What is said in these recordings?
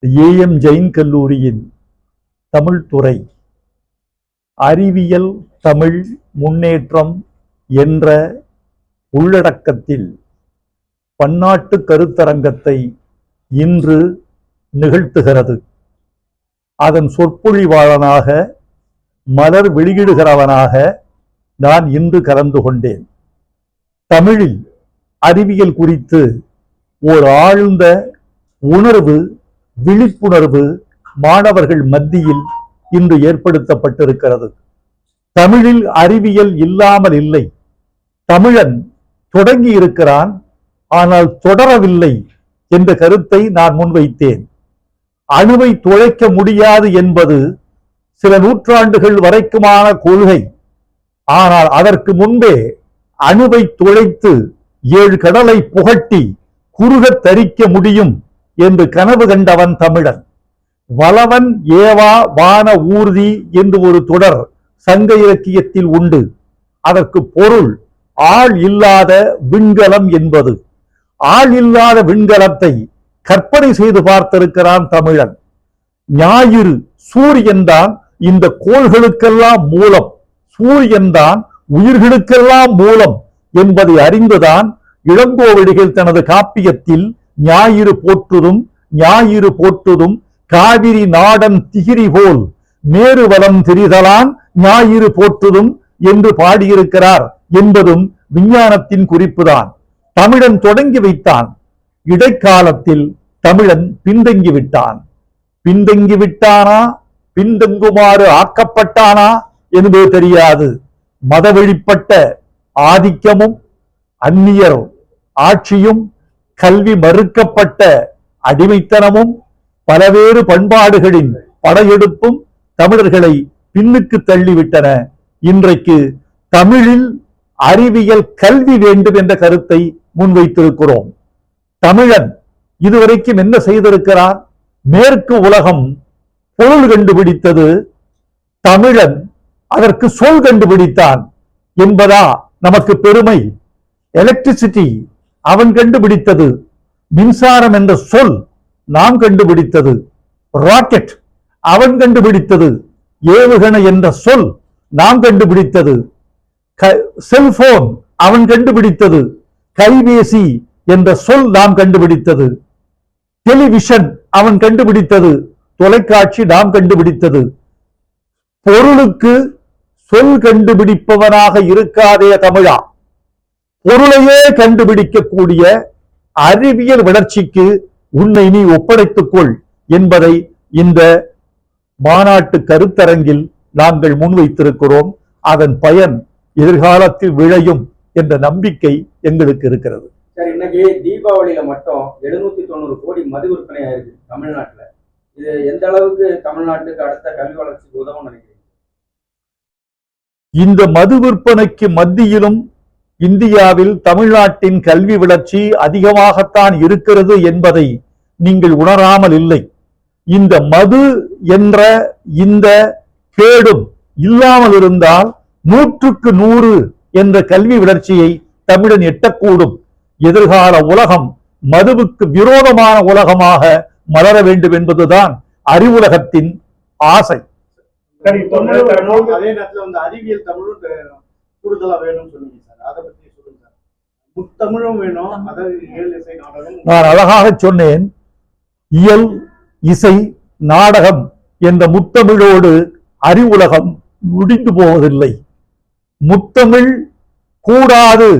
AM Jain கல்லூரியின் தமிழ் துறை அறிவியல் தமிழ் முன்னேற்றம் என்ற உள்ளடக்கத்தில் பன்னாட்டு கருத்தரங்கத்தை இன்று நிகழ்த்துகிறது. அதன் சொற்பொழிவாளனாக மலர் வெளியிடுகிறவனாக நான் இன்று கலந்து கொண்டேன். தமிழில் அறிவியல் குறித்து ஓர் ஆழ்ந்த உணர்வு, விழிப்புணர்வு மாணவர்கள் மத்தியில் இன்று ஏற்படுத்தப்பட்டிருக்கிறது. தமிழில் அறிவியல் இல்லாமல் இல்லை. தமிழன் தொடங்கி இருக்கிறான், ஆனால் தொடரவில்லை என்ற கருத்தை நான் முன்வைத்தேன். அணுவை துளைக்க முடியாது என்பது சில நூற்றாண்டுகள் வரைக்குமான கொள்கை. ஆனால் அதற்கு முன்பே அணுவை துளைத்து 7 கடலை புகட்டி குறுக தரிக்க முடியும் என்று கனவு கண்டவன் தமிழன். வளவன் ஏவா வான ஊர்தி என்று ஒரு தொடர் சங்க இலக்கியத்தில் உண்டு. அதற்கு பொருள் ஆள் இல்லாத விண்கலம் என்பது. ஆள் இல்லாத விண்கலத்தை கற்பனை செய்து பார்த்திருக்கிறான் தமிழன். ஞாயிறு சூரியன் தான் இந்த கோள்களுக்கெல்லாம் மூலம், சூரியன் தான் உயிர்களுக்கெல்லாம் மூலம் என்பதை அறிந்துதான் இளங்கோவடிகள் தனது காப்பியத்தில் ஞாயிறு போற்றுதும் காவிரி நாடன் திகிரி போல் மேருவலம் திரிதலான் ஞாயிறு போற்றுதும் என்று பாடியிருக்கிறார் என்பதும் விஞ்ஞானத்தின் குறிப்புதான். தமிழன் தொடங்கி வைத்தான். இடைக்காலத்தில் தமிழன் பின்தங்கி விட்டான். பின்தங்கி விட்டானா, பின்தங்குமாறு ஆக்கப்பட்டானா என்பது தெரியாது. மத வழிப்பட்ட ஆதிக்கமும் அந்நியர் ஆட்சியும் கல்வி மறுக்கப்பட்ட அடிமைத்தனமும் பலவேறு பண்பாடுகளின் படையெடுப்பும் தமிழர்களை பின்னுக்கு தள்ளிவிட்டன. இன்றைக்கு தமிழில் அறிவியல் கல்வி வேண்டும் என்ற கருத்தை முன்வைத்திருக்கிறோம். தமிழன் இதுவரைக்கும் என்ன செய்திருக்கிறார்? மேற்கு உலகம் பொருள் கண்டுபிடித்தது, தமிழன் அதற்கு சொல் கண்டுபிடித்தான் என்பதா நமக்கு பெருமை? எலக்ட்ரிசிட்டி அவன் கண்டுபிடித்தது, மின்சாரம் என்ற சொல் நாம் கண்டுபிடித்தது. ராக்கெட் அவன் கண்டுபிடித்தது, ஏவுகணை என்ற சொல் நாம் கண்டுபிடித்தது. செல்போன் அவன் கண்டுபிடித்தது, கைபேசி என்ற சொல் நாம் கண்டுபிடித்தது. டெலிவிஷன் அவன் கண்டுபிடித்தது, தொலைக்காட்சி நாம் கண்டுபிடித்தது. பொருளுக்கு சொல் கண்டுபிடிப்பவனாக இருக்காதே தமிழா. பொருளையே கண்டுபிடிக்கக்கூடிய அறிவியல் வளர்ச்சிக்கு உன்னை நீ ஒப்படைத்துக் கொள் என்பதை இந்த மாநாட்டு கருத்தரங்கில் நாங்கள் முன்வைத்திருக்கிறோம். அதன் பயன் எதிர்காலத்தில் விளையும் என்ற நம்பிக்கை எங்களுக்கு இருக்கிறது. சார், இன்னைக்கு தீபாவளியில மட்டும் 790 கோடி மது விற்பனை ஆயிருக்கு தமிழ்நாட்டுல. இது எந்த அளவுக்கு தமிழ்நாட்டுக்கு அடுத்த கல்வி வளர்ச்சிக்கு உதவும் நினைக்கிறீங்க? இந்த மது விற்பனைக்கு மத்தியிலும் இந்தியாவில் தமிழ்நாட்டின் கல்வி வளர்ச்சி அதிகமாகத்தான் இருக்கிறது என்பதை நீங்கள் உணராமல் இல்லை. இந்த மது என்ற இந்த கேடும் இல்லாமல் இருந்தால் 100க்கு 100 என்ற கல்வி வளர்ச்சியை தமிழன் எட்டக்கூடும். எதிர்கால உலகம் மதுவுக்கு விரோதமான உலகமாக மலர வேண்டும் என்பதுதான் அறிவுலகத்தின் ஆசை. அதே நேரத்தில் வந்து அறிவியல் தமிழும் கூடுதலா வேணும்னு சொன்னீங்க சார், அதை பத்தி சொல்லுங்க சார். முத்தமிழும் வேணும், அதாவது இயல் இசை நாடகம். நான் அழகாக சொன்னேன், இயல் இசை நாடகம் என்ற முத்தமிழோடு அறிவுலகம் முடிந்து போவதில்லை. முத்தமிழ் கூடாது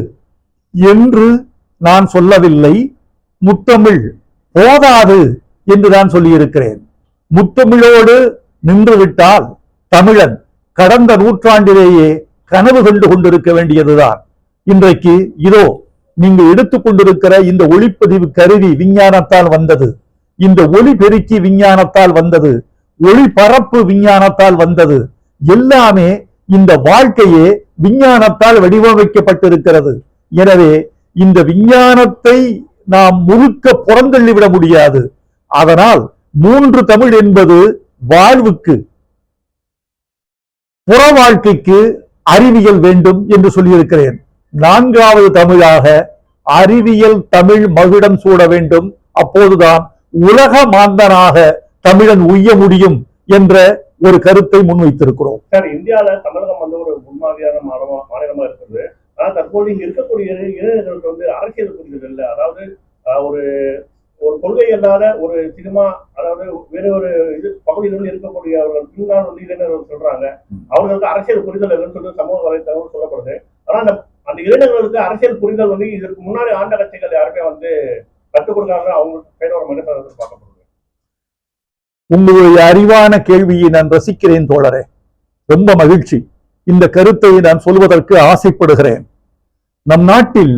என்று நான் சொல்லவில்லை, முத்தமிழ் போதாது என்று நான் சொல்லியிருக்கிறேன். முத்தமிழோடு நின்றுவிட்டால் தமிழன் கடந்த நூற்றாண்டிலேயே கனவு கண்டு கொண்டிருக்க வேண்டியதுதான். இன்றைக்கு இதோ நீங்கள் எடுத்துக்கொண்டிருக்கிற இந்த ஒளிப்பதிவு கருவி விஞ்ஞானத்தால் வந்தது, இந்த ஒளி பெருக்கி விஞ்ஞானத்தால் வந்தது, ஒளிபரப்பு விஞ்ஞானத்தால் வந்தது. எல்லாமே இந்த வாழ்க்கையே விஞ்ஞானத்தால் வடிவமைக்கப்பட்டிருக்கிறது. எனவே இந்த விஞ்ஞானத்தை நாம் முழுக்க புறந்தள்ளிவிட முடியாது. அதனால் 3 தமிழ் என்பது வாழ்வுக்கு, புற வாழ்க்கைக்கு அறிவியல் வேண்டும் என்று சொல்லியிருக்கிறேன். 4வது தமிழாக அறிவியல் தமிழ் மகுடம் சூட வேண்டும். அப்போதுதான் உலக மாந்தனாக தமிழன் உய்ய முடியும் என்ற ஒரு கருத்தை முன்வைத்திருக்கிறோம். சார், இந்தியாவில தமிழகம் வந்து ஒரு முன்மாதிரியான மாநிலமா இருக்குது. ஆனா தற்போது இங்க இருக்கக்கூடிய இளைஞர்களுக்கு வந்து அரசியல் புரிதல் இல்லை. அதாவது ஒரு ஒரு கொள்கை இல்லாத ஒரு சினிமா, அதாவது வேற ஒரு இது பகுதிகளில் இருக்கக்கூடிய அவர்கள் பின்னால் வந்து இளைஞர்கள் சொல்றாங்க அவர்களுக்கு அரசியல் புரிதல் இல்லைன்னு சொல்லி சமூக வலைத்தளம் சொல்லப்படுது. ஆனா அந்த இளைஞர்களுக்கு அரசியல் புரிதல் வந்து இதற்கு முன்னாடி ஆண்ட கட்சிகள் யாருமே வந்து கற்றுக் கொடுக்காங்க. அவங்களுக்கு கையில ஒரு மனிதர் பார்க்கப்படுது. உங்களுடைய அறிவான கேள்வியை நான் ரசிக்கிறேன் தோழரே, ரொம்ப மகிழ்ச்சி. இந்த கருத்தை நான் சொல்வதற்கு ஆசைப்படுகிறேன். நம் நாட்டில்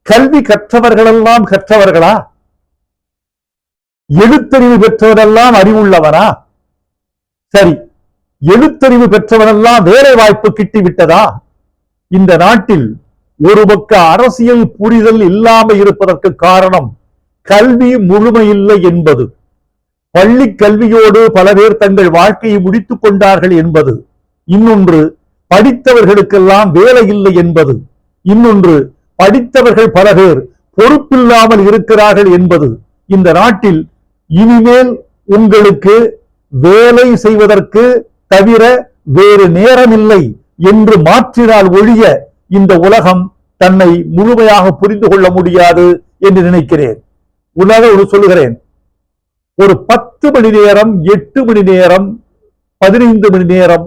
கல்வி கற்றவர்களெல்லாம் கற்றவர்களா? எழுத்தறிவு பெற்றவரெல்லாம் அறிவுள்ளவனா? சரி, எழுத்தறிவு பெற்றவரெல்லாம் வேலை வாய்ப்பு கிட்டிவிட்டதா? இந்த நாட்டில் ஒரு பக்க அரசியல் புரிதல் இல்லாமல் இருப்பதற்கு காரணம் கல்வி முழுமையில்லை என்பது, பள்ளி கல்வியோடு பல பேர் தங்கள் வாழ்க்கையை முடித்துக் கொண்டார்கள் என்பது, இன்னொன்று படித்தவர்களுக்கெல்லாம் வேலை இல்லை என்பது, இன்னொன்று படித்தவர்கள் பல பேர் பொறுப்பில்லாமல் இருக்கிறார்கள் என்பது. இந்த நாட்டில் இனிமேல் உங்களுக்கு வேலை செய்வதற்கு தவிர வேறு நேரமில்லை என்று மாற்றினால் ஒழிய இந்த உலகம் தன்னை முழுமையாக புரிந்து கொள்ள முடியாது என்று நினைக்கிறேன். உலக சொல்லுகிறேன், ஒரு 10 மணி நேரம், 8 மணி நேரம், 15 மணி நேரம்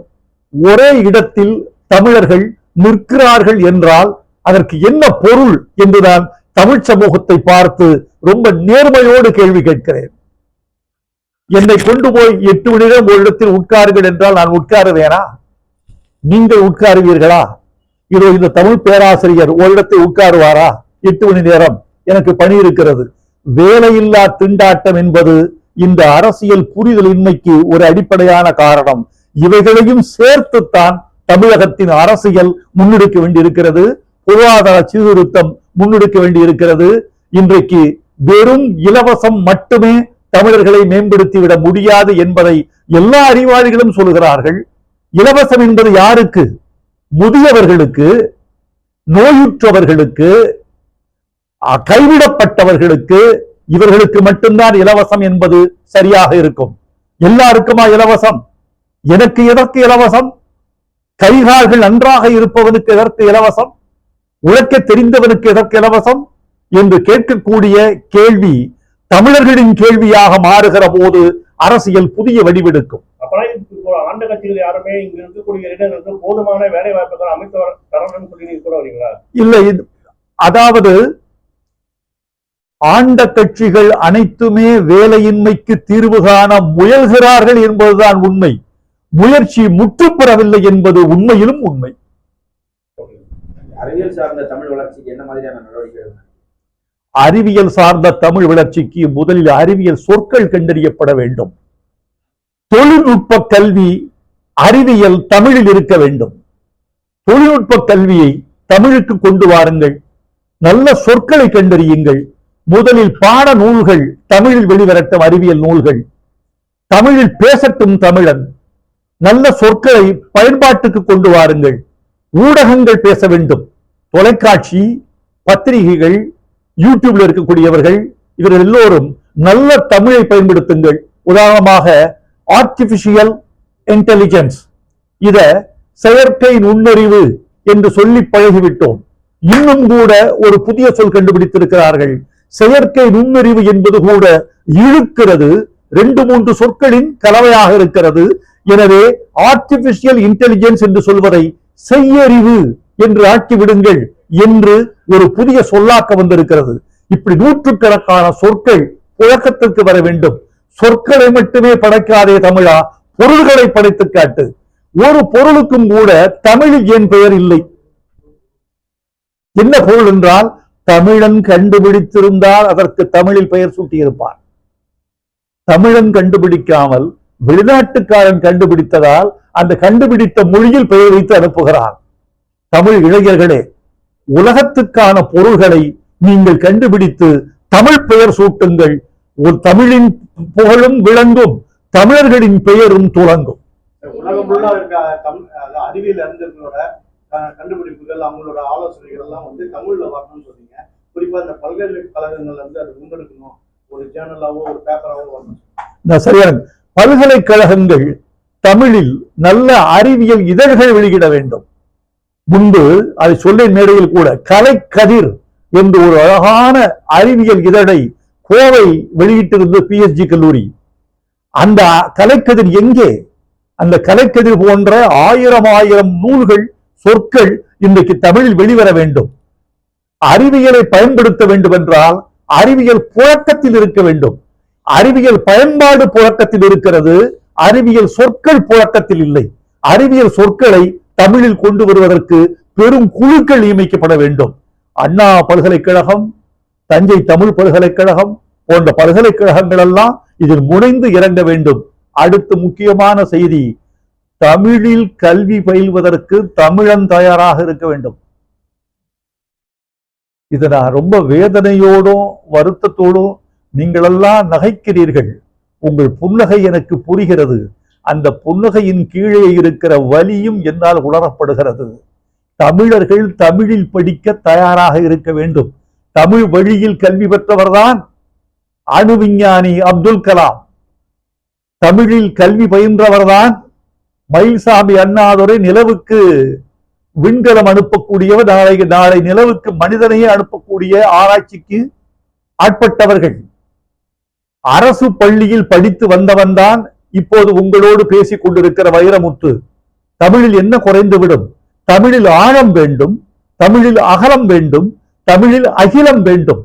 ஒரே இடத்தில் தமிழர்கள் நிற்கிறார்கள் என்றால் அதற்கு என்ன பொருள் என்று நான் தமிழ் சமூகத்தை பார்த்து ரொம்ப நேர்மையோடு கேள்வி கேட்கிறேன். என்னை கொண்டு போய் 8 மணி நேரம் ஒரு இடத்தில் உட்காருங்கள் என்றால் நான் உட்காருவேனா? நீங்கள் உட்காருவீர்களா? இதோ இந்த தமிழ் பேராசிரியர் ஒரு இடத்தில் உட்காருவாரா? 8 மணி நேரம் எனக்கு பணி இருக்கிறது. வேலையில்லா திண்டாட்டம் என்பது இந்த அரசியல் புரிதலின்மைக்கு ஒரு அடிப்படையான காரணம். இவைகளையும் சேர்த்துத்தான் தமிழகத்தின் அரசியல் முன்னெடுக்க வேண்டியிருக்கிறது. பொருளாதார சீர்திருத்தம் முன்னெடுக்க வேண்டியிருக்கிறது. இன்றைக்கு வெறும் இலவசம் மட்டுமே தமிழர்களை மேம்படுத்திவிட முடியாது என்பதை எல்லா அறிவாளிகளும் சொல்கிறார்கள். இலவசம் என்பது யாருக்கு? முதியவர்களுக்கு, நோயுற்றவர்களுக்கு, கைவிடப்பட்டவர்களுக்கு, இவர்களுக்கு மட்டும்தான் இலவசம் என்பது சரியாக இருக்கும். எல்லாருக்குமா இலவசம்? எனக்கு எதற்கு இலவசம்? கைகால்கள் நன்றாக இருப்பவனுக்கு எதற்கு இலவசம்? உழைக்க தெரிந்தவனுக்கு எதற்கு இலவசம் என்று கேட்கக்கூடிய கேள்வி தமிழர்களின் கேள்வியாக மாறுகிற போது அரசியல் புதிய வடிவெடுக்கும். ஆண்ட கட்சிகள் யாருமே இங்க இருக்கக்கூடிய இளைஞர்களுக்கு போதுமான வேலை வாய்ப்புகள் அமைத்து தரணும்னு சொல்லி கூட வரீங்களா? இல்லை, அதாவது ஆண்ட கட்சிகள் அனைத்துமே வேலையின்மைக்கு தீர்வு காண முயல்கிறார்கள் என்பதுதான் உண்மை. முயற்சி முற்றுப்பெறவில்லை என்பது உண்மையிலும் உண்மை. அறிவியல் சார்ந்த தமிழ் வளர்ச்சிக்கு என்ன மாதிரியான நடவடிக்கைகள்? அறிவியல் சார்ந்த தமிழ் வளர்ச்சிக்கு முதலில் அறிவியல் சொற்கள் கண்டறியப்பட வேண்டும். தொழில்நுட்ப கல்வி அறிவியல் தமிழில் இருக்க வேண்டும். தொழில்நுட்ப கல்வியை தமிழுக்கு கொண்டு வாருங்கள். நல்ல சொற்களை கண்டறியுங்கள். முதலில் பாட நூல்கள் தமிழில் வெளிவரட்டும். அறிவியல் நூல்கள் தமிழில் பேசட்டும். தமிழன் நல்ல சொற்களை பயன்பாட்டுக்கு கொண்டு வாருங்கள். ஊடகங்கள் பேச வேண்டும். தொலைக்காட்சி, பத்திரிகைகள், யூடியூப்ல இருக்கக்கூடியவர்கள் இவர்கள் எல்லோரும் நல்ல தமிழை பயன்படுத்துங்கள். உதாரணமாக ஆர்டிபிஷியல் இன்டெலிஜென்ஸ், இத செயற்கை நுண்ணறிவு என்று சொல்லி பழகிவிட்டோம். இன்னும் கூட ஒரு புதிய சொல் கண்டுபிடித்திருக்கிறார்கள். செயற்கை நுண்ணறிவு என்பது கூட இழுக்கிறது. 2-3 சொற்களின் கலவையாக இருக்கிறது. எனவே ஆர்டிபிஷியல் இன்டெலிஜென்ஸ் என்று சொல்வதை செய்யறிவு என்று ஆக்கிவிடுங்கள் என்று ஒரு புதிய சொல்லாக்க வந்திருக்கிறது. இப்படி நூற்றுக்கணக்கான சொற்கள் புழக்கத்திற்கு வர வேண்டும். சொற்களை மட்டுமே படைக்காதே தமிழா, பொருள்களை படைத்து காட்டு. ஒரு பொருளுக்கும் கூட தமிழில் ஏன் பெயர் இல்லை? என்ன பொருள் என்றால், தமிழன் கண்டுபிடித்திருந்தால் அதற்கு தமிழில் பெயர் சூட்டியிருப்பார். தமிழன் கண்டுபிடிக்காமல் வெளிநாட்டுக்காரன் கண்டுபிடித்ததால் அந்த கண்டுபிடித்த மொழியில் பெயர் வைத்து அனுப்புகிறார். தமிழ் இளைஞர்களே, உலகத்துக்கான பொருள்களை நீங்கள் கண்டுபிடித்து தமிழ் பெயர் சூட்டுங்கள். ஒரு தமிழின் புகழும் விளங்கும், தமிழர்களின் பெயரும் துலங்கும். உலகம் ஃபுல்லா இருக்க அறிவியல் அறிஞர்களோட கண்டுபிடிப்புகள், அவங்களோட ஆலோசனைகள் எல்லாம் வந்து தமிழ்ல வரணும்னு சொன்னீங்க. குறிப்பா இந்த பல்கலைக்கழகங்கள் வந்து அதை முன்னெடுக்கணும். ஒரு ஜேர்னலாவோ ஒரு பேப்பராவோ வரணும். நான் சரியான பல்கலைக்கழகங்கள் தமிழில் நல்ல அறிவியல் இதழ்கள் வெளியிட வேண்டும். முன்பு அதை சொல்ல மேடையில் கூட கலைக்கதிர் என்று ஒரு அழகான அறிவியல் இதழை கோவை வெளியிட்டிருந்த பிஎஸ்ஜி கல்லூரி. அந்த கலைக்கதிர் எங்கே? அந்த கலைக்கதிர் போன்ற ஆயிரம் நூல்கள், சொற்கள் இன்றைக்கு தமிழில் வெளிவர வேண்டும். அறிவியலை பயன்படுத்த வேண்டும் என்றால் அறிவியல் புழக்கத்தில் இருக்க வேண்டும். அறிவியல் பயன்பாடு புழக்கத்தில் இருக்கிறது, அறிவியல் சொற்கள் புழக்கத்தில் இல்லை. அறிவியல் சொற்களை தமிழில் கொண்டு வருவதற்கு பெரும் குழுக்கள் நியமிக்கப்பட வேண்டும். அண்ணா பல்கலைக்கழகம், தஞ்சை தமிழ் பல்கலைக்கழகம் போன்ற பல்கலைக்கழகங்கள் எல்லாம் இதில் முனைந்து இறங்க வேண்டும். அடுத்து முக்கியமான செய்தி, தமிழில் கல்வி பயில்வதற்கு தமிழன் தயாராக இருக்க வேண்டும். இதை நான் ரொம்ப வேதனையோடும் வருத்தத்தோடும் நீங்களெல்லாம் நகைக்கிறீர்கள். உங்கள் புன்னகை எனக்கு புரிகிறது. அந்த புன்னகையின் கீழே இருக்கிற வலியும் என்னால் உணரப்படுகிறது. தமிழர்கள் தமிழில் படிக்க தயாராக இருக்க வேண்டும். தமிழ் வழியில் கல்வி பெற்றவர்தான் அணு விஞ்ஞானி அப்துல் கலாம். தமிழில் கல்வி பயின்றவர்தான் மயில்சாமி அண்ணாதுரை. நிலவுக்கு விண்கலம் அனுப்பக்கூடியவர், நாளை நிலவுக்கு மனிதனையே அனுப்பக்கூடிய ஆராய்ச்சிக்கு ஆட்பட்டவர்கள். அரசு பள்ளியில் படித்து வந்தவன் தான் இப்போது உங்களோடு பேசிக் கொண்டிருக்கிற வைரமுத்து. தமிழில் என்ன குறைந்துவிடும்? தமிழில் ஆழம் வேண்டும், தமிழில் அகலம் வேண்டும், தமிழில் அகிலம் வேண்டும்.